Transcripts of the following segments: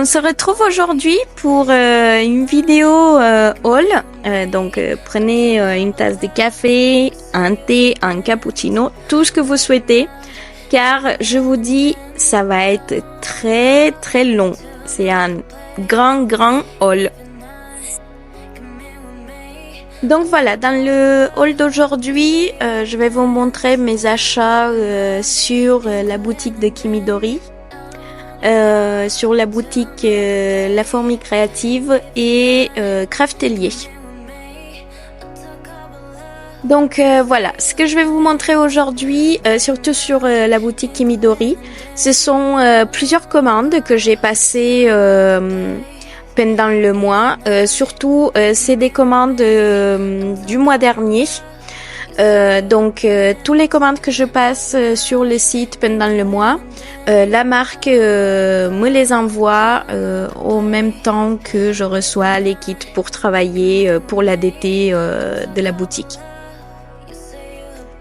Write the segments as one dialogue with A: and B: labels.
A: On se retrouve aujourd'hui pour une vidéo haul. Prenez une tasse de café, un thé, un cappuccino, tout ce que vous souhaitez, car je vous dis, ça va être très très long. C'est un grand haul. Donc voilà, dans le haul d'aujourd'hui, je vais vous montrer mes achats sur la boutique de Kimidori. Sur la boutique La Fourmi Créative et Craftelier. Donc voilà, ce que je vais vous montrer aujourd'hui, surtout sur la boutique Kimidori, ce sont plusieurs commandes que j'ai passées pendant le mois. Surtout, c'est des commandes du mois dernier. Tous les commandes que je passe sur le site pendant le mois, la marque me les envoie au même temps que je reçois les kits pour travailler pour l'ADT de la boutique.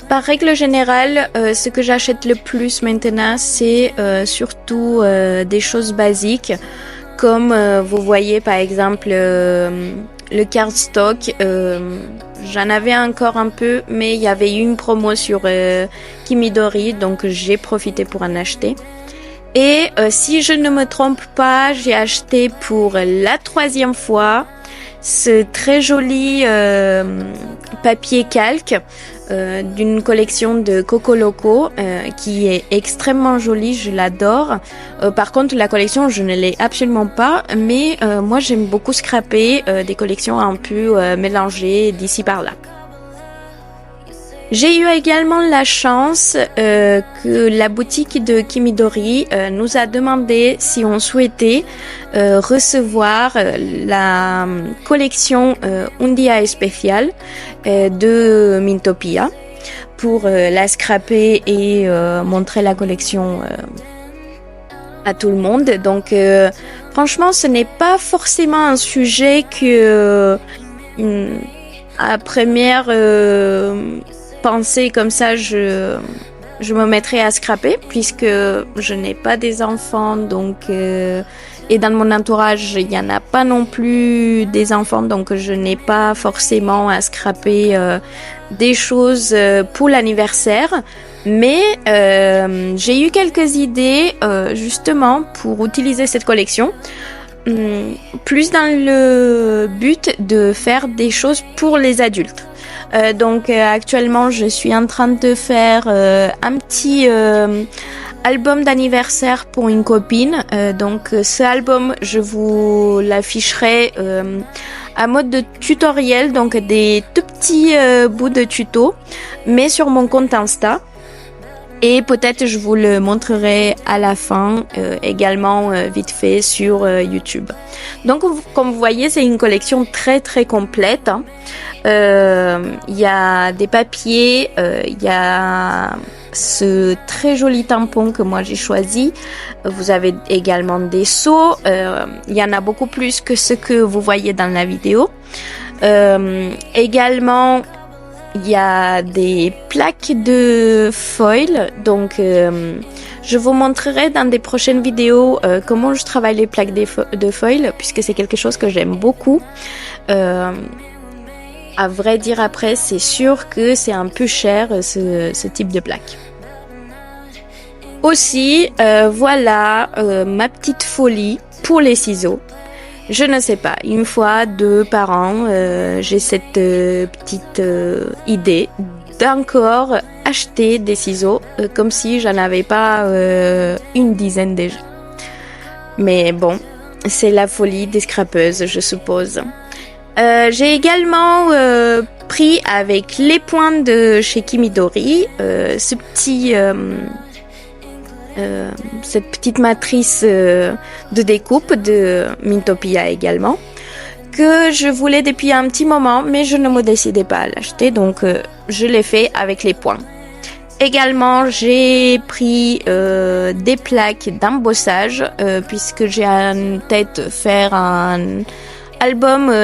A: Par règle générale, ce que j'achète le plus maintenant, c'est surtout des choses basiques, comme vous voyez par exemple le cardstock. J'en avais encore un peu, mais il y avait eu une promo sur Kimidori, donc j'ai profité pour en acheter. Et si je ne me trompe pas, j'ai acheté pour la 3e fois ce très joli papier calque d'une collection de Coco Loco qui est extrêmement joli, je l'adore. Par contre, la collection, je ne l'ai absolument pas, mais moi j'aime beaucoup scraper des collections un peu mélangées d'ici par là. J'ai eu également la chance que la boutique de Kimidori nous a demandé si on souhaitait recevoir la collection Undia Especial de Mintopia pour la scraper et montrer la collection à tout le monde. Donc franchement, ce n'est pas forcément un sujet que à première pensée comme ça je me mettrais à scraper, puisque je n'ai pas des enfants, donc et dans mon entourage il n'y en a pas non plus des enfants, donc je n'ai pas forcément à scraper des choses pour l'anniversaire. Mais j'ai eu quelques idées justement pour utiliser cette collection, plus dans le but de faire des choses pour les adultes. Actuellement je suis en train de faire un petit album d'anniversaire pour une copine. Ce album, je vous l'afficherai à mode de tutoriel, donc des tout petits bouts de tuto, mais sur mon compte Insta. Et peut-être je vous le montrerai à la fin également vite fait sur YouTube. Donc comme vous voyez, c'est une collection très très complète. Il y a des papiers, il y a ce très joli tampon que moi j'ai choisi. Vous avez également des seaux. Il y en a beaucoup plus que ce que vous voyez dans la vidéo. Également, il y a des plaques de foil, donc je vous montrerai dans des prochaines vidéos comment je travaille les plaques de foil, puisque c'est quelque chose que j'aime beaucoup. À vrai dire, après, c'est sûr que c'est un peu cher ce type de plaque. Aussi, voilà ma petite folie pour les ciseaux. Je ne sais pas, une fois, 2 par an, j'ai cette petite idée d'encore acheter des ciseaux, comme si j'en avais pas une dizaine déjà. Mais bon, c'est la folie des scrapeuses, je suppose. J'ai également pris avec les points de chez Kimidori cette petite matrice de découpe de Mintopia également, que je voulais depuis un petit moment, mais je ne me décidais pas à l'acheter, donc je l'ai fait avec les points. Également, j'ai pris des plaques d'embossage, puisque j'ai en tête faire un album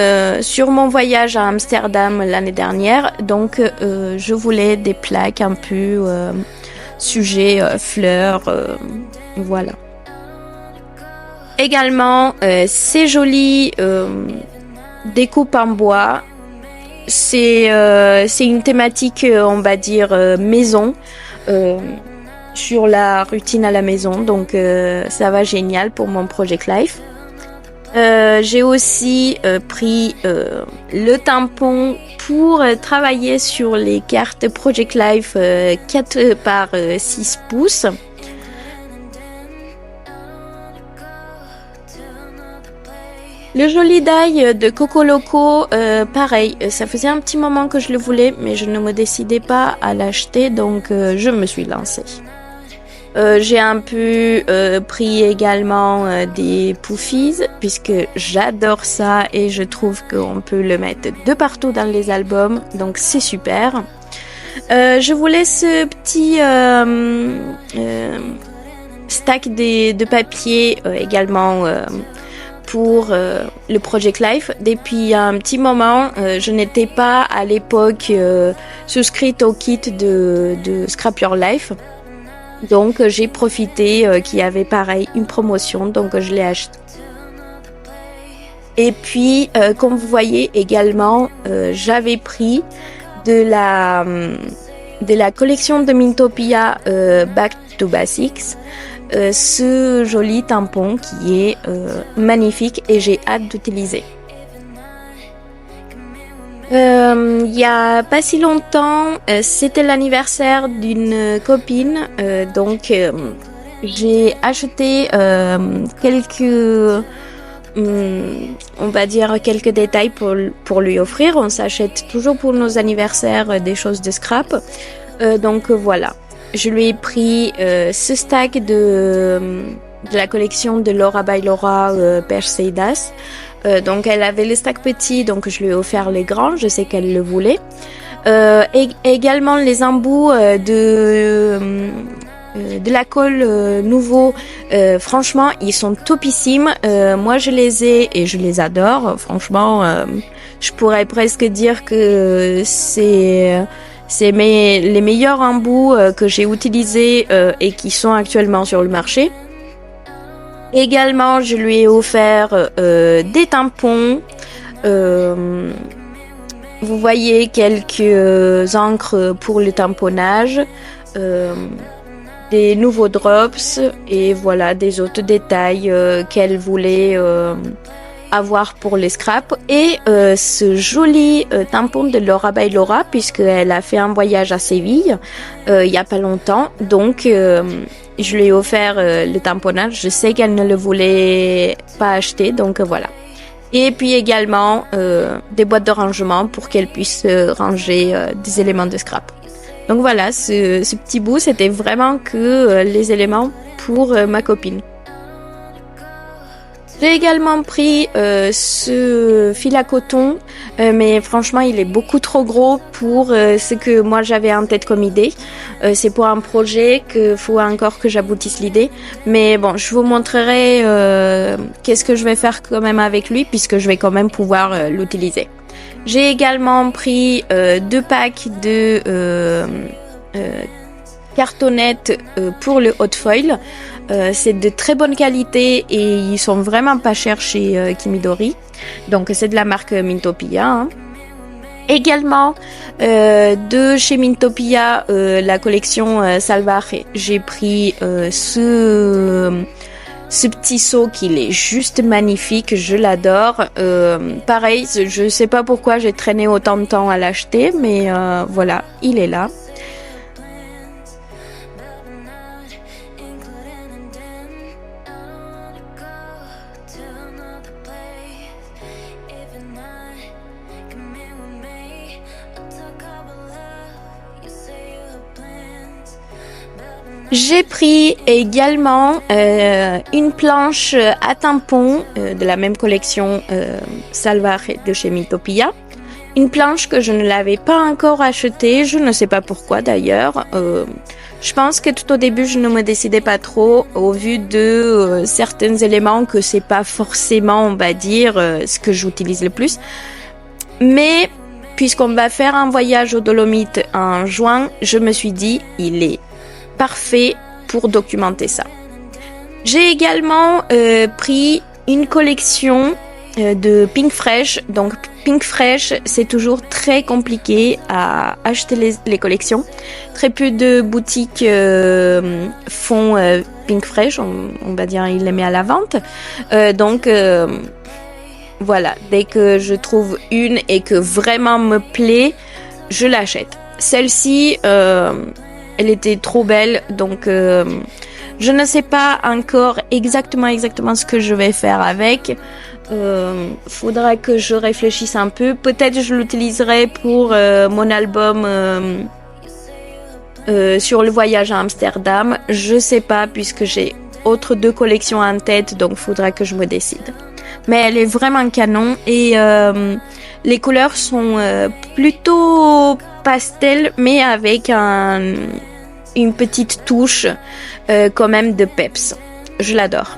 A: sur mon voyage à Amsterdam l'année dernière, donc je voulais des plaques un peu sujet fleurs, voilà. Également, c'est joli découpe en bois. C'est une thématique, on va dire, maison, sur la routine à la maison. Donc, ça va génial pour mon Project Life. J'ai aussi pris le tampon pour travailler sur les cartes Project Life 4 par 6 pouces. Le joli die de Coco Loco, pareil, ça faisait un petit moment que je le voulais, mais je ne me décidais pas à l'acheter, donc je me suis lancée. J'ai un peu pris également des Poofies, puisque j'adore ça et je trouve qu'on peut le mettre de partout dans les albums, donc c'est super. Je voulais ce petit stack de papier également pour le Project Life. Depuis un petit moment, je n'étais pas à l'époque souscrite au kit de Scrap Your Life. Donc j'ai profité qu'il y avait pareil une promotion, donc je l'ai acheté. Et puis comme vous voyez également, j'avais pris de la collection de Mintopia Back to Basics ce joli tampon qui est magnifique et j'ai hâte d'utiliser. Il y a pas si longtemps, c'était l'anniversaire d'une copine, donc j'ai acheté quelques, on va dire quelques détails pour lui offrir. On s'achète toujours pour nos anniversaires des choses de scrap, donc voilà. Je lui ai pris ce stack de la collection de Laura by Laura Perseidas. Donc elle avait les stacks petits, donc je lui ai offert les grands, je sais qu'elle le voulait. Et également les embouts de la colle nouveau, franchement ils sont topissimes. Moi je les ai et je les adore, franchement je pourrais presque dire que c'est les meilleurs embouts que j'ai utilisés et qui sont actuellement sur le marché. Également, je lui ai offert des tampons. Vous voyez quelques encres pour le tamponnage, des nouveaux drops et voilà des autres détails qu'elle voulait avoir pour les scraps. Et ce joli tampon de Laura by Laura, puisqu'elle a fait un voyage à Séville il y a pas longtemps. Donc je lui ai offert le tamponnage. Je sais qu'elle ne le voulait pas acheter, donc voilà. Et puis également des boîtes de rangement pour qu'elle puisse ranger des éléments de scrap. Donc voilà, ce petit bout, c'était vraiment que les éléments pour ma copine. J'ai également pris ce fil à coton, mais franchement il est beaucoup trop gros pour ce que moi j'avais en tête comme idée. C'est pour un projet qu'il faut encore que j'aboutisse l'idée. Mais bon, je vous montrerai qu'est-ce que je vais faire quand même avec lui, puisque je vais quand même pouvoir l'utiliser. J'ai également pris 2 packs de cartonnettes pour le hot foil. C'est de très bonne qualité et ils sont vraiment pas chers chez Kimidori. Donc c'est de la marque Mintopia. Hein. Également de chez Mintopia, la collection Salvaje, j'ai pris ce petit seau qu'il est juste magnifique, je l'adore. Pareil, je sais pas pourquoi j'ai traîné autant de temps à l'acheter, mais voilà, il est là. J'ai pris également une planche à tampons de la même collection Salvaje de chez Mintopia. Une planche que je ne l'avais pas encore achetée, je ne sais pas pourquoi d'ailleurs. Je pense que tout au début je ne me décidais pas trop au vu de certains éléments que c'est pas forcément, on va dire, ce que j'utilise le plus. Mais puisqu'on va faire un voyage aux Dolomites en juin, je me suis dit il est parfait pour documenter ça. J'ai également pris une collection de Pink Fresh. Donc Pink Fresh, c'est toujours très compliqué à acheter les collections. Très peu de boutiques font Pink Fresh, on va dire, il les met à la vente. Donc voilà, dès que je trouve une et que vraiment me plaît, je l'achète. Celle-ci, elle était trop belle, donc je ne sais pas encore exactement ce que je vais faire avec. Faudra que je réfléchisse un peu. Peut-être je l'utiliserai pour mon album sur le voyage à Amsterdam. Je sais pas puisque j'ai autres 2 collections en tête, donc faudra que je me décide. Mais elle est vraiment canon et les couleurs sont plutôt pastel, mais avec une petite touche quand même de peps. Je l'adore.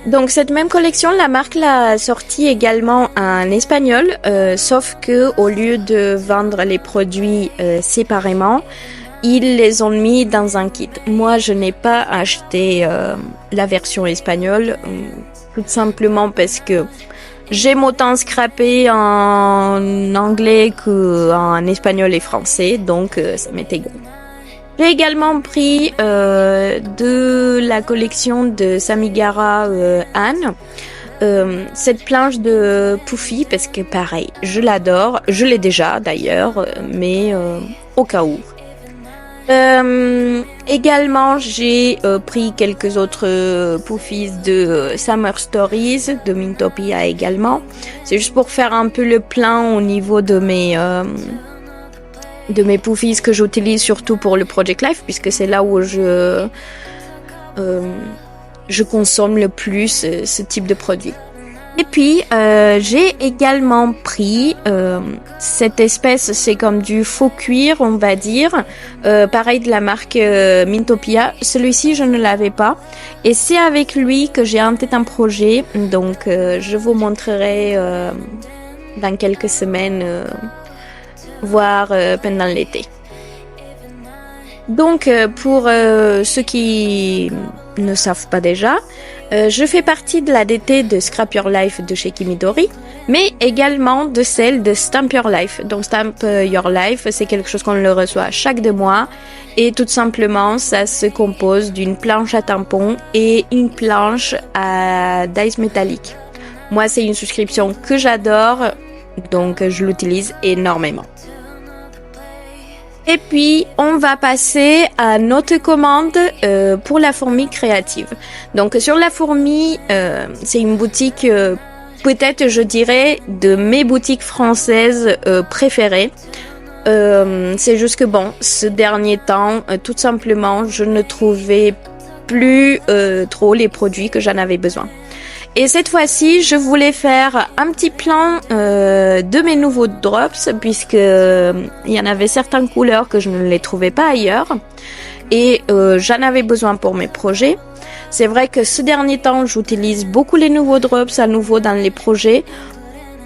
A: Donc cette même collection, la marque l'a sortie également en espagnol, sauf que au lieu de vendre les produits séparément, ils les ont mis dans un kit. Moi, je n'ai pas acheté la version espagnole, tout simplement parce que j'aime autant scraper en anglais qu'en espagnol et français, donc ça m'est égal. J'ai également pris de la collection de Samigara Anne, cette planche de Poufy, parce que pareil, je l'adore, je l'ai déjà d'ailleurs, mais au cas où. Également, j'ai pris quelques autres Poofies de Summer Stories, de Mintopia également. C'est juste pour faire un peu le plein au niveau de mes Poofies que j'utilise surtout pour le Project Life, puisque c'est là où je consomme le plus ce type de produit. Et puis j'ai également pris cette espèce, c'est comme du faux cuir, on va dire, pareil de la marque Mintopia. Celui-ci je ne l'avais pas et c'est avec lui que j'ai en tête un projet, donc je vous montrerai dans quelques semaines, voire pendant l'été. Donc pour ceux qui ne savent pas déjà, je fais partie de la DT de Scrap Your Life de chez Kimidori, mais également de celle de Stamp Your Life. Donc Stamp Your Life, c'est quelque chose qu'on le reçoit chaque 2 mois et tout simplement ça se compose d'une planche à tampons et une planche à dies métallique. Moi c'est une souscription que j'adore, donc je l'utilise énormément. Et puis, on va passer à notre commande pour la fourmi créative. Donc, sur la fourmi, c'est une boutique, peut-être, je dirais, de mes boutiques françaises préférées. C'est juste que, bon, ce dernier temps, tout simplement, je ne trouvais plus trop les produits que j'en avais besoin. Et cette fois-ci, je voulais faire un petit plan de mes nouveaux drops, puisque il y en avait certaines couleurs que je ne les trouvais pas ailleurs et j'en avais besoin pour mes projets. C'est vrai que ce dernier temps, j'utilise beaucoup les nouveaux drops à nouveau dans les projets.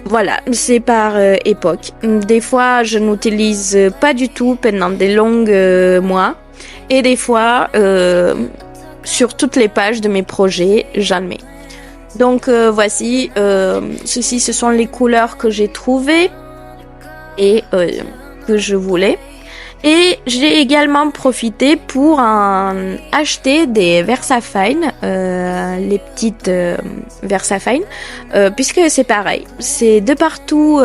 A: Voilà, c'est par époque. Des fois, je n'utilise pas du tout pendant des longues mois et des fois, sur toutes les pages de mes projets, j'en mets. Donc voici, ceci ce sont les couleurs que j'ai trouvées et que je voulais. Et j'ai également profité pour acheter des VersaFine, les petites VersaFine, puisque c'est pareil, c'est de partout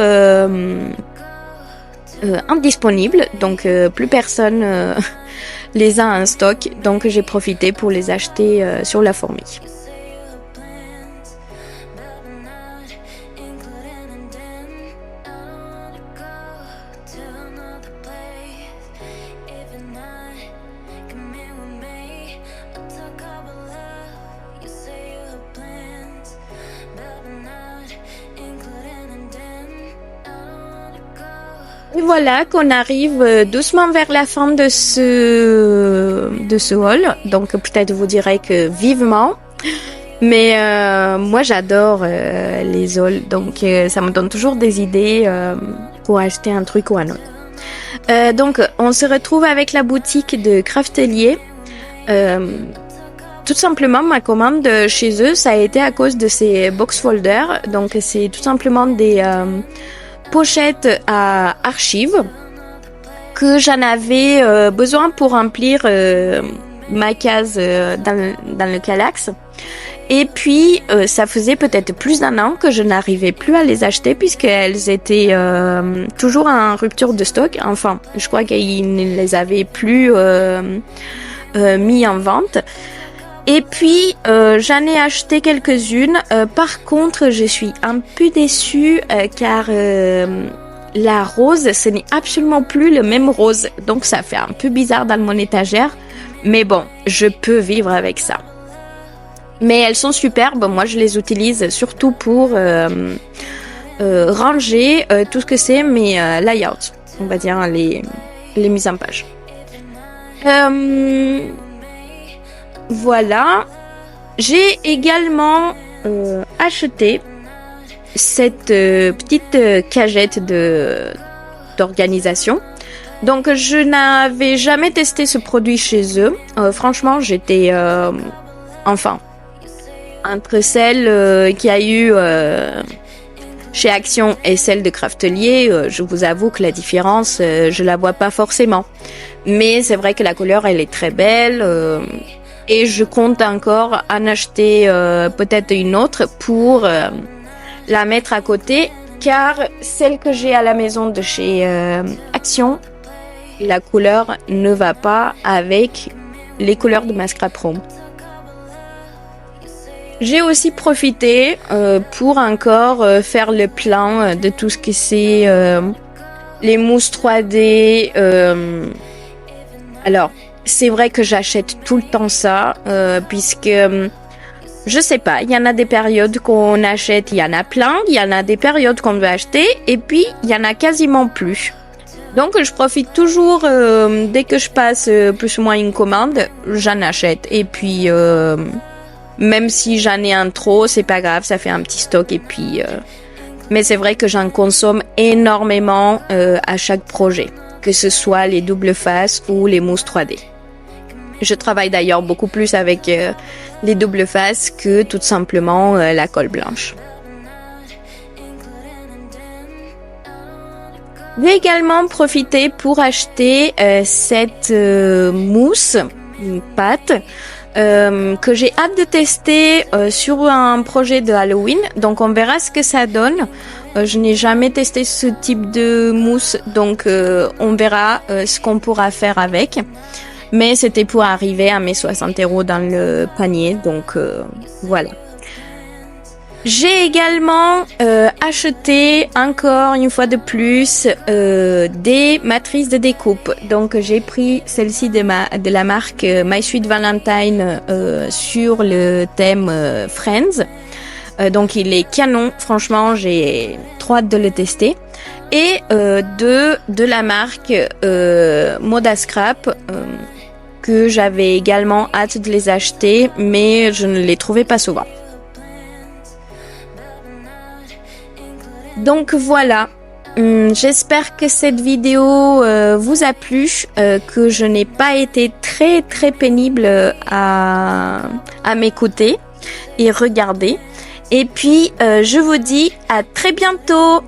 A: indisponibles, donc plus personne les a en stock, donc j'ai profité pour les acheter sur la fourmi. Et voilà qu'on arrive doucement vers la fin de ce haul. Donc peut-être vous direz que vivement. Mais moi j'adore les hauls. Donc ça me donne toujours des idées pour acheter un truc ou un autre. Donc on se retrouve avec la boutique de Craftelier. Tout simplement ma commande chez eux ça a été à cause de ces box folders. Donc c'est tout simplement des pochette à archives que j'en avais besoin pour remplir ma case dans le Kallax. Et puis ça faisait peut-être plus d'1 an que je n'arrivais plus à les acheter puisqu'elles étaient toujours en rupture de stock. Enfin, je crois qu'ils ne les avaient plus mis en vente. Et puis, j'en ai acheté quelques-unes. Par contre, je suis un peu déçue car la rose, ce n'est absolument plus le même rose. Donc, ça fait un peu bizarre dans mon étagère. Mais bon, je peux vivre avec ça. Mais elles sont superbes. Moi, je les utilise surtout pour ranger tout ce que c'est mes layouts. On va dire les mises en page. Voilà, j'ai également acheté cette petite cagette d'organisation. Donc je n'avais jamais testé ce produit chez eux. Franchement, j'étais entre celle qu'il y a eu chez Action et celle de Craftelier, je vous avoue que la différence, je la vois pas forcément. Mais c'est vrai que la couleur, elle est très belle. Et je compte encore en acheter peut-être une autre pour la mettre à côté. Car celle que j'ai à la maison de chez Action, la couleur ne va pas avec les couleurs de ma scrap room. J'ai aussi profité pour encore faire le plan de tout ce que c'est les mousses 3D. Alors, c'est vrai que j'achète tout le temps ça, puisque, je sais pas, il y en a des périodes qu'on achète, il y en a plein, il y en a des périodes qu'on veut acheter, et puis il y en a quasiment plus. Donc je profite toujours, dès que je passe plus ou moins une commande, j'en achète. Et puis, même si j'en ai un trop, c'est pas grave, ça fait un petit stock, et puis... Mais c'est vrai que j'en consomme énormément à chaque projet, que ce soit les doubles faces ou les mousses 3D. Je travaille d'ailleurs beaucoup plus avec les doubles faces que tout simplement la colle blanche. J'ai également profité pour acheter cette mousse, une pâte, que j'ai hâte de tester sur un projet de Halloween. Donc on verra ce que ça donne. Je n'ai jamais testé ce type de mousse, donc on verra ce qu'on pourra faire avec. Mais c'était pour arriver à mes 60 € dans le panier, donc voilà. J'ai également acheté encore une fois de plus des matrices de découpe. Donc j'ai pris celle-ci de la marque My Sweet Valentine sur le thème Friends. Donc il est canon, franchement j'ai trop hâte de le tester. Et de la marque Moda Scrap que j'avais également hâte de les acheter, mais je ne les trouvais pas souvent. Donc voilà, j'espère que cette vidéo vous a plu, que je n'ai pas été très pénible à m'écouter et regarder. Et puis je vous dis à très bientôt.